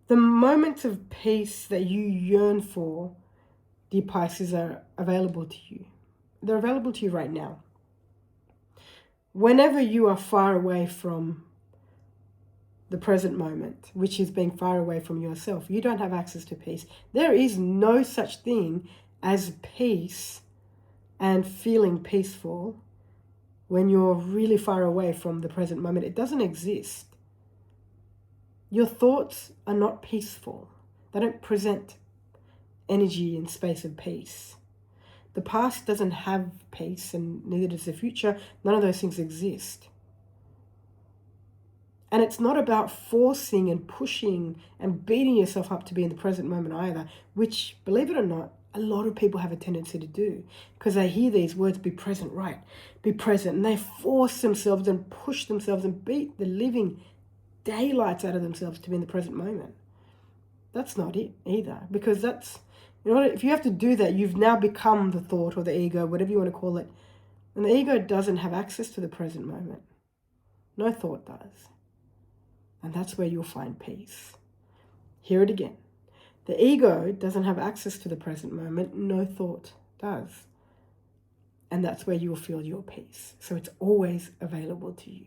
The moments of peace that you yearn for, dear Pisces, are available to you. They're available to you right now. Whenever you are far away from the present moment, which is being far away from yourself, you don't have access to peace. There is no such thing as peace and feeling peaceful when you're really far away from the present moment. It doesn't exist. Your thoughts are not peaceful. They don't present energy and space of peace. The past doesn't have peace, and neither does the future. None of those things exist. And it's not about forcing and pushing and beating yourself up to be in the present moment either, which, believe it or not, a lot of people have a tendency to do, because they hear these words, be present, right? Be present. And they force themselves and push themselves and beat the living daylights out of themselves to be in the present moment. That's not it either, because that's, if you have to do that, you've now become the thought or the ego, whatever you want to call it. And the ego doesn't have access to the present moment. No thought does. And that's where you'll find peace. Hear it again. The ego doesn't have access to the present moment. No thought does. And that's where you'll feel your peace. So it's always available to you.